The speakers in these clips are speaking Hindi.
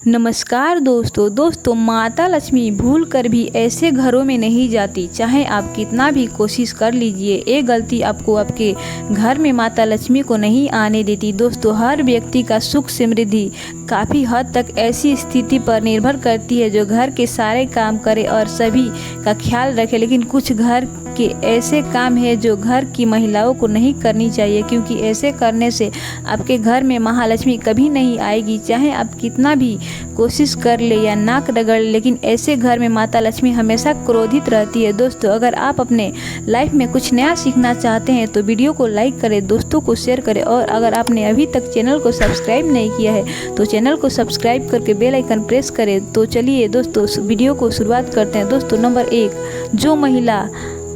नमस्कार दोस्तों माता लक्ष्मी भूल कर भी ऐसे घरों में नहीं जाती। चाहे आप कितना भी कोशिश कर लीजिए, ये गलती आपको आपके घर में माता लक्ष्मी को नहीं आने देती। दोस्तों, हर व्यक्ति का सुख समृद्धि काफ़ी हद तक ऐसी स्थिति पर निर्भर करती है जो घर के सारे काम करे और सभी का ख्याल रखे, लेकिन कुछ घर के ऐसे काम है जो घर की महिलाओं को नहीं करनी चाहिए, क्योंकि ऐसे करने से आपके घर में महालक्ष्मी कभी नहीं आएगी। चाहे आप कितना भी कोशिश कर ले या नाक रगड़ ले, लेकिन ऐसे घर में माता लक्ष्मी हमेशा क्रोधित रहती है। दोस्तों, अगर आप अपने लाइफ में कुछ नया सीखना चाहते हैं तो वीडियो को लाइक करें, दोस्तों को शेयर करें, और अगर आपने अभी तक चैनल को सब्सक्राइब नहीं किया है तो चैनल को सब्सक्राइब करके बेल आइकन प्रेस करें। तो चलिए दोस्तों, वीडियो को शुरुआत करते हैं। दोस्तों, नंबर 1, जो महिला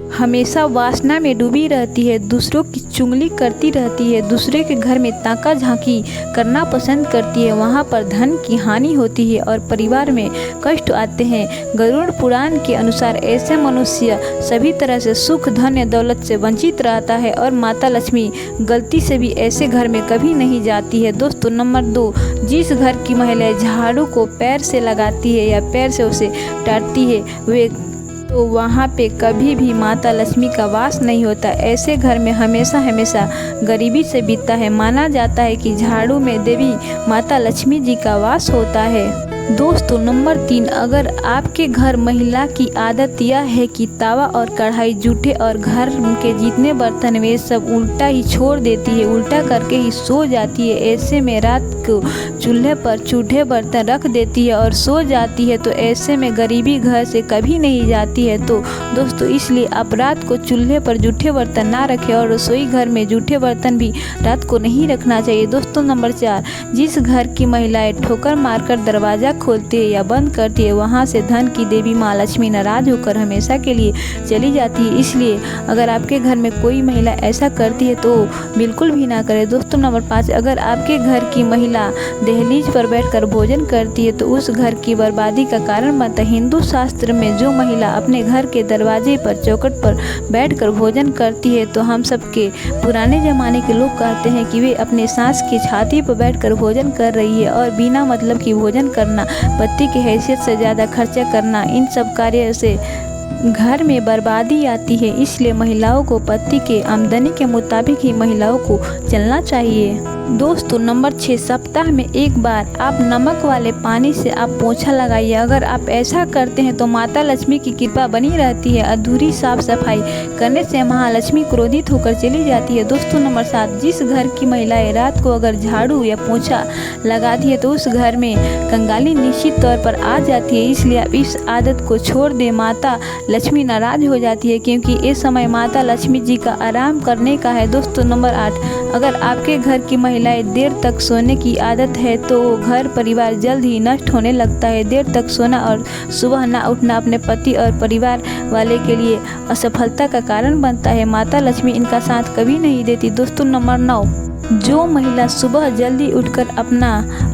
हमेशा वासना में डूबी रहती है, दूसरों की चुगली करती रहती है, दूसरे के घर में ताका झांकी करना पसंद करती है, वहाँ पर धन की हानि होती है और परिवार में कष्ट आते हैं। गरुड़ पुराण के अनुसार ऐसे मनुष्य सभी तरह से सुख धन दौलत से वंचित रहता है और माता लक्ष्मी गलती से भी ऐसे घर में कभी नहीं जाती है। दोस्तों, नंबर 2, जिस घर की महिला झाड़ू को पैर से लगाती है या पैर से उसे टाटती है, वे तो वहाँ पे कभी भी माता लक्ष्मी का वास नहीं होता। ऐसे घर में हमेशा गरीबी से बीतता है। माना जाता है कि झाड़ू में देवी माता लक्ष्मी जी का वास होता है। दोस्तों, नंबर 3, अगर आपके घर महिला की आदत यह है कि तवा और कढ़ाई जूठे और घर के जितने बर्तन वे सब उल्टा ही छोड़ देती है, उल्टा करके ही सो जाती है, ऐसे में रात को चूल्हे पर जूठे बर्तन रख देती है और सो जाती है, तो ऐसे में गरीबी घर से कभी नहीं जाती है। तो दोस्तों, इसलिए आप रात को चूल्हे पर जूठे बर्तन ना रखें और रसोई घर में जूठे बर्तन भी रात को नहीं रखना चाहिए। दोस्तों, नंबर 4, जिस घर की महिलाएं ठोकर मारकर दरवाजा खोलती है या बंद करती है, वहाँ से धन की देवी माँ लक्ष्मी नाराज होकर हमेशा के लिए चली जाती है। इसलिए अगर आपके घर में कोई महिला ऐसा करती है तो बिल्कुल भी ना करे। दोस्तों, नंबर 5, अगर आपके घर की महिला दहलीज पर बैठकर भोजन करती है तो उस घर की बर्बादी का कारण बनता है। हिंदू शास्त्र में जो महिला अपने घर के दरवाजे पर चौखट पर बैठकर भोजन करती है, तो हम सब के पुराने जमाने के लोग कहते हैं कि वे अपने सास की छाती पर बैठकर भोजन कर रही है, और बिना मतलब की भोजन करना, पति की हैसियत से ज़्यादा खर्चा करना, इन सब कार्य से घर में बर्बादी आती है। इसलिए महिलाओं को पति के आमदनी के मुताबिक ही महिलाओं को चलना चाहिए। दोस्तों, नंबर 6, सप्ताह में एक बार आप नमक वाले पानी से आप पोछा लगाइए। अगर आप ऐसा करते हैं तो माता लक्ष्मी की कृपा बनी रहती है। अधूरी साफ सफाई करने से महालक्ष्मी क्रोधित होकर चली जाती है। दोस्तों, नंबर 7, जिस घर की महिलाएं रात को अगर झाड़ू या पोछा लगाती है तो उस घर में कंगाली निश्चित तौर पर आ जाती है। इसलिए आप इस आदत को छोड़ दें, माता लक्ष्मी नाराज हो जाती है, क्योंकि इस समय माता लक्ष्मी जी का आराम करने का है। दोस्तों, नंबर 8, अगर आपके घर की महिलाएं देर तक सोने की आदत है तो घर परिवार जल्द ही नष्ट होने लगता है। देर तक सोना और सुबह ना उठना अपने पति और परिवार वाले के लिए असफलता का कारण बनता है। माता लक्ष्मी इनका साथ कभी नहीं देती। दोस्तों, नंबर 9, जो महिला सुबह जल्दी उठकर अपना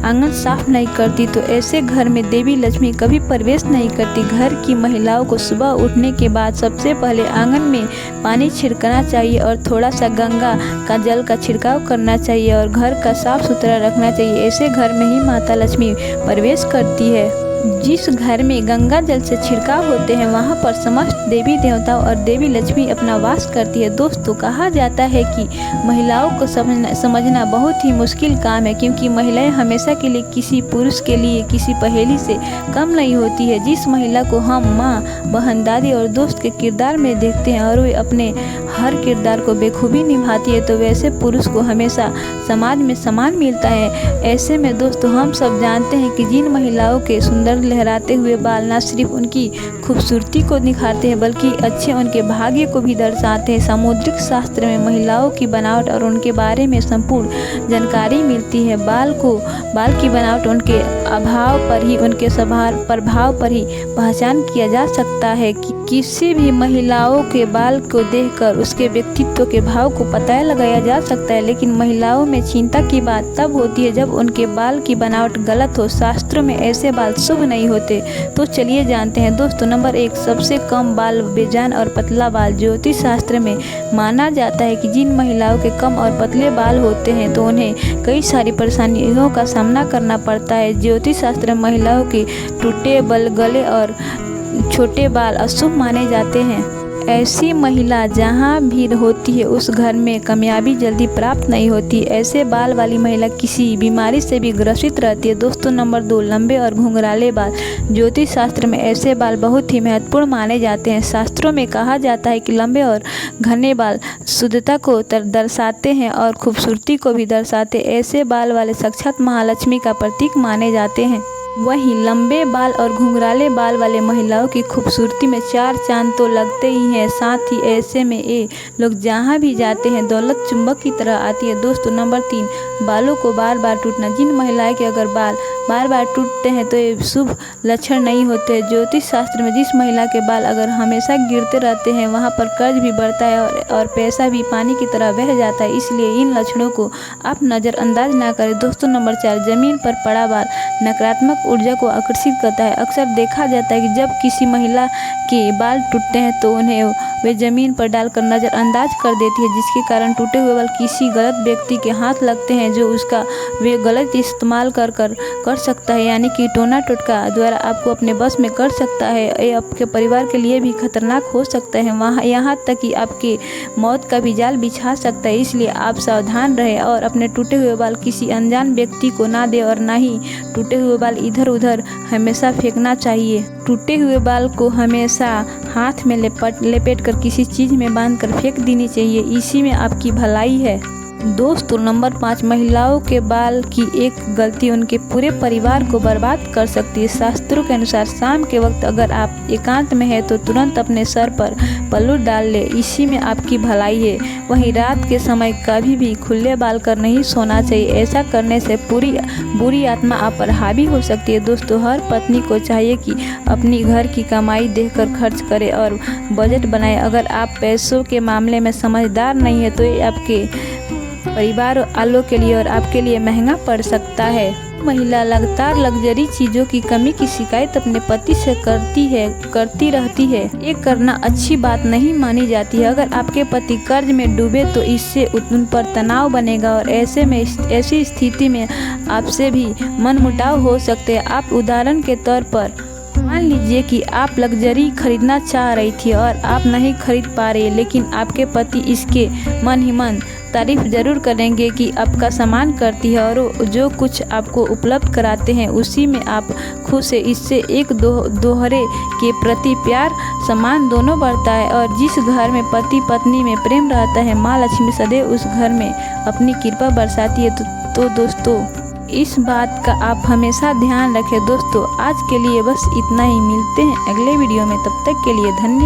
आंगन साफ नहीं करती तो ऐसे घर में देवी लक्ष्मी कभी प्रवेश नहीं करती। घर की महिलाओं को सुबह उठने के बाद सबसे पहले आंगन में पानी छिड़कना चाहिए और थोड़ा सा गंगा का जल का छिड़काव करना चाहिए और घर का साफ सुथरा रखना चाहिए। ऐसे घर में ही माता लक्ष्मी प्रवेश करती है। जिस घर में गंगा जल से छिड़काव होते हैं वहाँ पर समस्त देवी देवताओं और देवी लक्ष्मी अपना वास करती है। दोस्तों, कहा जाता है कि महिलाओं को समझना बहुत ही मुश्किल काम है, क्योंकि महिलाएं हमेशा के लिए किसी पुरुष के लिए किसी पहेली से कम नहीं होती है। जिस महिला को हम माँ, बहन, दादी और दोस्त के किरदार में देखते हैं और वे अपने हर किरदार को बेखूबी निभाती है, तो वैसे पुरुष को हमेशा समाज में सम्मान मिलता है। ऐसे में दोस्तों, हम सब जानते हैं कि जिन महिलाओं के सुंदर लहराते हुए बाल न सिर्फ उनकी खूबसूरती को निखारते हैं बल्कि अच्छे उनके भाग्य को भी दर्शाते हैं। सामुद्रिक शास्त्र में महिलाओं की बनावट और उनके बारे में संपूर्ण जानकारी मिलती है। बाल की बनावट उनके अभाव पर ही, उनके प्रभाव पर ही पहचान किया जा सकता है। किसी भी महिलाओं के बाल को देखकर उसके व्यक्तित्व के भाव को पता लगाया जा सकता है, लेकिन महिलाओं में चिंता की बात तब होती है जब उनके बाल की बनावट गलत हो। शास्त्रों में ऐसे बाल शुभ नहीं होते। तो चलिए जानते हैं। दोस्तों, नंबर 1, सबसे कम बाल बेजान और पतला बाल। ज्योतिष शास्त्र में माना जाता है कि जिन महिलाओं के कम और पतले बाल होते हैं तो उन्हें कई सारी परेशानियों का सामना करना पड़ता है। ज्योतिष शास्त्र में महिलाओं के टूटे गले और छोटे बाल अशुभ माने जाते हैं। ऐसी महिला जहाँ भी होती है उस घर में कामयाबी जल्दी प्राप्त नहीं होती। ऐसे बाल वाली महिला किसी बीमारी से भी ग्रसित रहती है। दोस्तों नंबर 2, लंबे और घुंघराले बाल। ज्योतिष शास्त्र में ऐसे बाल बहुत ही महत्वपूर्ण माने जाते हैं। शास्त्रों में कहा जाता है कि लंबे और घने बाल शुद्धता को दर्शाते हैं और खूबसूरती को भी दर्शाते। ऐसे बाल वाले साक्षात महालक्ष्मी का प्रतीक माने जाते हैं। वहीं लंबे बाल और घुंघराले बाल वाले महिलाओं की खूबसूरती में 4 चांद तो लगते ही हैं। साथ ही ऐसे में ये लोग जहाँ भी जाते हैं दौलत चुंबक की तरह आती है। दोस्तों नंबर 3, बालों को बार बार टूटना। जिन महिलाएं के अगर बाल बार बार टूटते हैं तो ये शुभ लक्षण नहीं होते। ज्योतिष शास्त्र में जिस महिला के बाल अगर हमेशा गिरते रहते हैं वहाँ पर कर्ज भी बढ़ता है और पैसा भी पानी की तरह बह जाता है। इसलिए इन लक्षणों को आप नज़रअंदाज ना करें। दोस्तों नंबर 4, जमीन पर पड़ा बाल नकारात्मक ऊर्जा को आकर्षित करता है। अक्सर देखा जाता है कि जब किसी महिला के बाल टूटते हैं तो उन्हें वे जमीन पर डालकर नज़रअंदाज कर देती है, जिसके कारण टूटे हुए बाल किसी गलत व्यक्ति के हाथ लगते हैं जो उसका वे गलत इस्तेमाल कर सकता है, यानी कि टोना टोटका द्वारा आपको अपने बस में कर सकता है। ये आपके परिवार के लिए भी खतरनाक हो सकता है, यहाँ तक कि आपके मौत का भी जाल बिछा सकता है। इसलिए आप सावधान रहें और अपने टूटे हुए बाल किसी अनजान व्यक्ति को ना दें और ना ही टूटे हुए बाल इधर उधर हमेशा फेंकना चाहिए। टूटे हुए बाल को हमेशा हाथ में लपेट कर किसी चीज़ में बांध कर फेंक देनी चाहिए। इसी में आपकी भलाई है। दोस्तों नंबर 5, महिलाओं के बाल की एक गलती उनके पूरे परिवार को बर्बाद कर सकती है। शास्त्रों के अनुसार शाम के वक्त अगर आप एकांत में है तो तुरंत अपने सर पर पल्लू डाल ले, इसी में आपकी भलाई है। वहीं रात के समय कभी भी खुले बाल कर नहीं सोना चाहिए। ऐसा करने से बुरी आत्मा आप पर हावी हो सकती है। दोस्तों हर पत्नी को चाहिए कि अपनी घर की कमाई देखकर खर्च करे और बजट बनाए। अगर आप पैसों के मामले में समझदार नहीं है तो ये आपके परिवार वालों के लिए और आपके लिए महंगा पड़ सकता है। महिला लगातार लग्जरी चीज़ों की कमी की शिकायत अपने पति से करती रहती है। ये करना अच्छी बात नहीं मानी जाती है। अगर आपके पति कर्ज में डूबे तो इससे उन पर तनाव बनेगा और ऐसी स्थिति में आपसे भी मनमुटाव हो सकते हैं। आप उदाहरण के तौर पर मान लीजिए कि आप लग्जरी खरीदना चाह रही थी और आप नहीं खरीद पा रही, लेकिन आपके पति इसके मन ही मन तारीफ जरूर करेंगे कि आपका सम्मान करती है और जो कुछ आपको उपलब्ध कराते हैं उसी में आप खुश है। इससे एक दोहरे के प्रति प्यार सम्मान दोनों बढ़ता है और जिस घर में पति पत्नी में प्रेम रहता है माँ लक्ष्मी सदैव उस घर में अपनी कृपा बरसाती है। तो दोस्तों इस बात का आप हमेशा ध्यान रखें। दोस्तों आज के लिए बस इतना ही, मिलते हैं अगले वीडियो में, तब तक के लिए धन्यवाद।